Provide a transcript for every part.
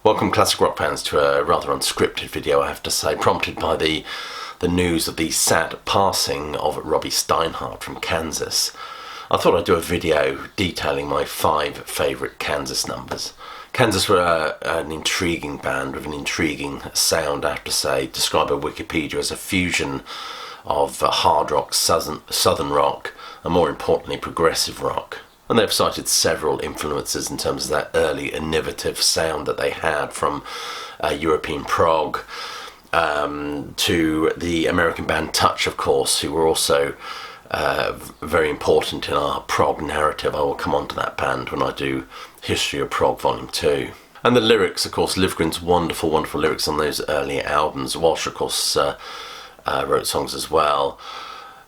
Welcome classic rock fans to a rather unscripted video, I have to say, prompted by the news of the sad passing of Robby Steinhardt from Kansas. I thought I'd do a video detailing my 5 favourite Kansas numbers. Kansas were an intriguing band with an intriguing sound, I have to say, described by Wikipedia as a fusion of hard rock, southern rock, and more importantly progressive rock. And they've cited several influences in terms of that early innovative sound that they had, from European prog to the American band Touch, of course, who were also very important in our prog narrative. I will come on to that band when I do History of Prog Volume 2. And the lyrics, of course, Livgren's wonderful, wonderful lyrics on those early albums. Walsh, of course, wrote songs as well.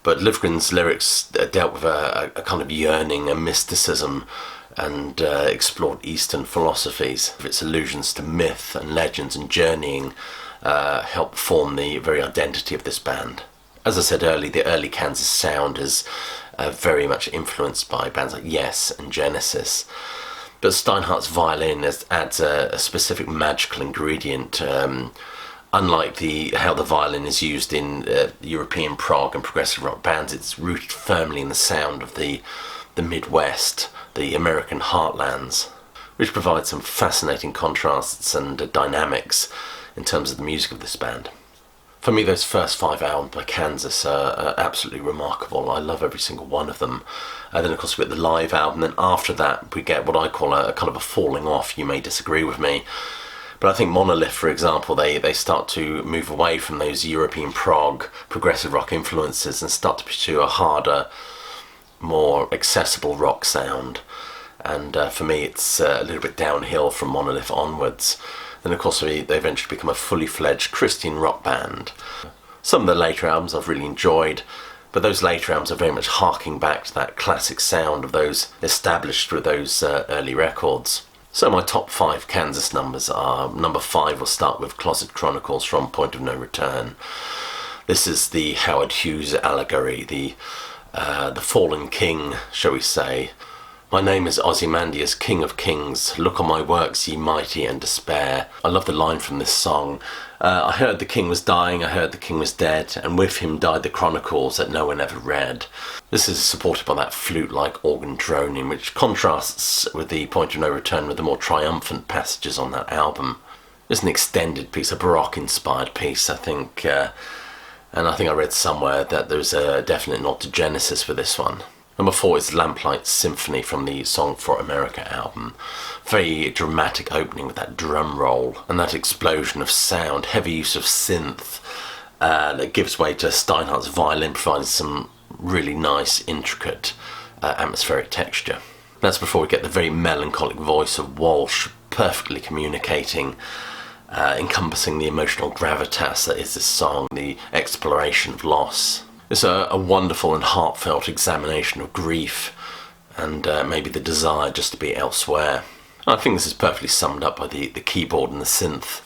But Livgren's lyrics dealt with a kind of yearning, a mysticism, and explored Eastern philosophies. Its allusions to myth and legends and journeying helped form the very identity of this band. As I said earlier, the early Kansas sound is very much influenced by bands like Yes and Genesis. But Steinhardt's violin adds a specific magical ingredient. Unlike how the violin is used in European prog and progressive rock bands, it's rooted firmly in the sound of the Midwest, the American heartlands, which provides some fascinating contrasts and dynamics in terms of the music of this band. For me, those first 5 albums by Kansas are absolutely remarkable. I love every single one of them. Then, of course, we get the live album. Then after that, we get what I call a kind of a falling off. You may disagree with me. But I think Monolith, for example, they start to move away from those European prog, progressive rock influences and start to pursue a harder, more accessible rock sound. And for me, it's a little bit downhill from Monolith onwards. Then, of course, they eventually become a fully fledged Christian rock band. Some of the later albums I've really enjoyed, but those later albums are very much harking back to that classic sound of those established with those early records. So my top 5 Kansas numbers are: number 5, we'll start with Closet Chronicles from Point of No Return. This is the Howard Hughes allegory, the fallen king, shall we say. My name is Ozymandias, King of Kings. Look on my works, ye mighty, and despair. I love the line from this song. I heard the king was dying, I heard the king was dead, and with him died the chronicles that no one ever read. This is supported by that flute-like organ droning, which contrasts with the Point of No Return with the more triumphant passages on that album. It's an extended piece, a Baroque-inspired piece, I think, and I think I read somewhere that there's a definite nod to Genesis for this one. Number 4 is Lamplight Symphony from the Song for America album. Very dramatic opening with that drum roll and that explosion of sound, heavy use of synth that gives way to Steinhardt's violin, providing some really nice, intricate atmospheric texture. That's before we get the very melancholic voice of Walsh, perfectly communicating, encompassing the emotional gravitas that is this song, the exploration of loss. It's a wonderful and heartfelt examination of grief and maybe the desire just to be elsewhere. I think this is perfectly summed up by the keyboard and the synth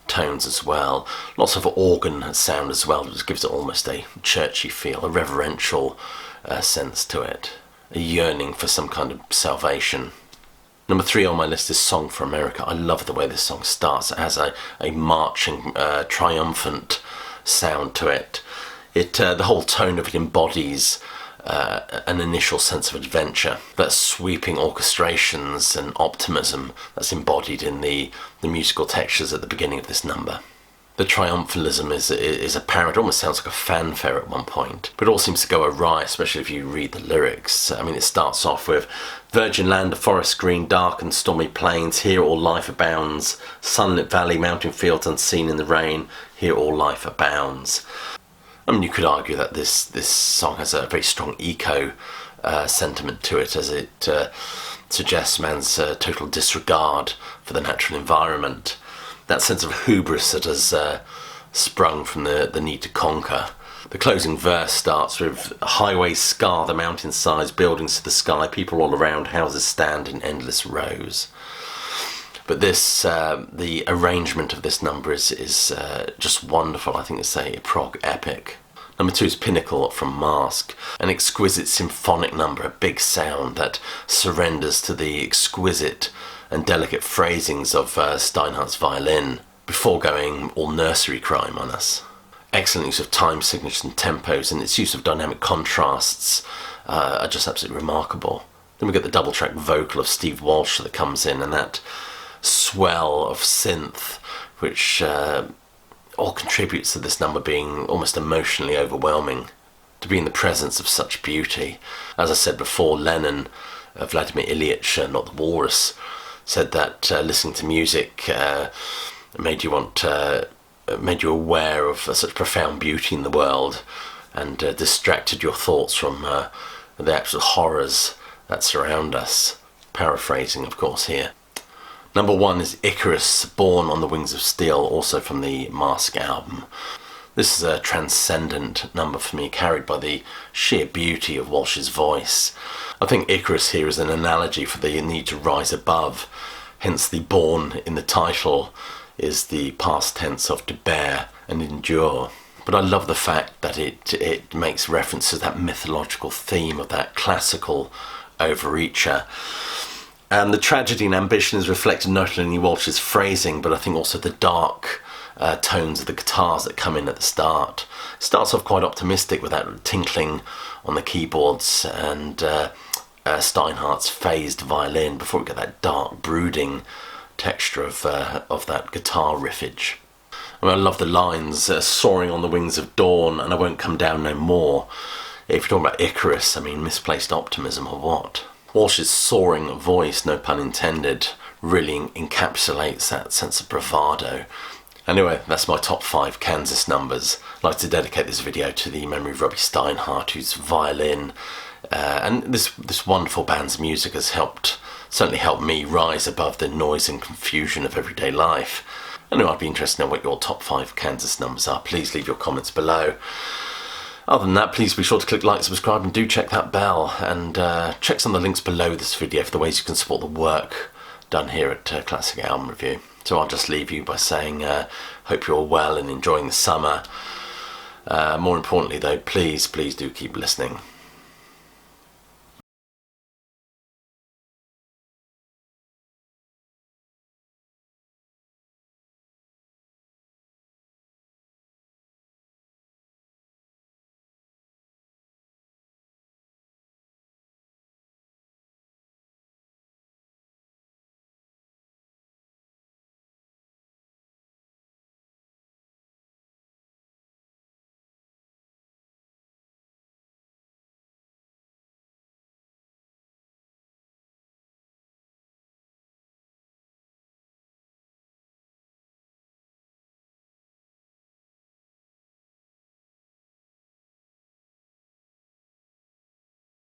tones as well. Lots of organ sound as well, which gives it almost a churchy feel, a reverential sense to it, a yearning for some kind of salvation. Number 3 on my list is Song for America. I love the way this song starts. It has a marching, triumphant sound to it. The whole tone of it embodies an initial sense of adventure. That sweeping orchestrations and optimism that's embodied in the musical textures at the beginning of this number. The triumphalism is apparent. It almost sounds like a fanfare at one point, but it all seems to go awry, especially if you read the lyrics. I mean, it starts off with virgin land, a forest green, dark and stormy plains, here all life abounds, sunlit valley, mountain fields unseen in the rain, here all life abounds. I mean, you could argue that this song has a very strong eco sentiment to it, as it suggests man's total disregard for the natural environment. That sense of hubris that has sprung from the need to conquer. The closing verse starts with highways scar the mountainsides, buildings to the sky, people all around, houses stand in endless rows. But this, the arrangement of this number is just wonderful. I think it's a prog epic. Number 2 is Pinnacle from Mask, an exquisite symphonic number, a big sound that surrenders to the exquisite and delicate phrasings of Steinhardt's violin before going all nursery crime on us. Excellent use of time signatures and tempos, and its use of dynamic contrasts are just absolutely remarkable. Then we get the double track vocal of Steve Walsh that comes in, and that swell of synth, which all contributes to this number being almost emotionally overwhelming. To be in the presence of such beauty. As I said before, Lennon, Vladimir Ilyich, not the walrus, said that listening to music made you aware of such profound beauty in the world, and distracted your thoughts from the absolute horrors that surround us. Paraphrasing, of course, here. Number 1 is Icarus, Born on the Wings of Steel, also from the Mask album. This is a transcendent number for me, carried by the sheer beauty of Walsh's voice. I think Icarus here is an analogy for the need to rise above, hence the born in the title is the past tense of to bear and endure. But I love the fact that it makes reference to that mythological theme of that classical overreacher. And the tragedy and ambition is reflected not only in Walsh's phrasing, but I think also the dark tones of the guitars that come in at the start. It starts off quite optimistic with that tinkling on the keyboards and Steinhardt's phased violin before we get that dark, brooding texture of that guitar riffage. I mean, I love the lines, soaring on the wings of dawn, and I won't come down no more. If you're talking about Icarus, I mean, misplaced optimism or what? Walsh's soaring voice, no pun intended, really encapsulates that sense of bravado. Anyway, that's my top 5 Kansas numbers. I'd like to dedicate this video to the memory of Robby Steinhardt, whose violin and this wonderful band's music has certainly helped me rise above the noise and confusion of everyday life. Anyway, I'd be interested to know what your top 5 Kansas numbers are. Please leave your comments below. Other than that, please be sure to click like, subscribe, and do check that bell. And check some of the links below this video for the ways you can support the work done here at Classic Album Review. So I'll just leave you by saying, hope you're all well and enjoying the summer. More importantly though, please do keep listening.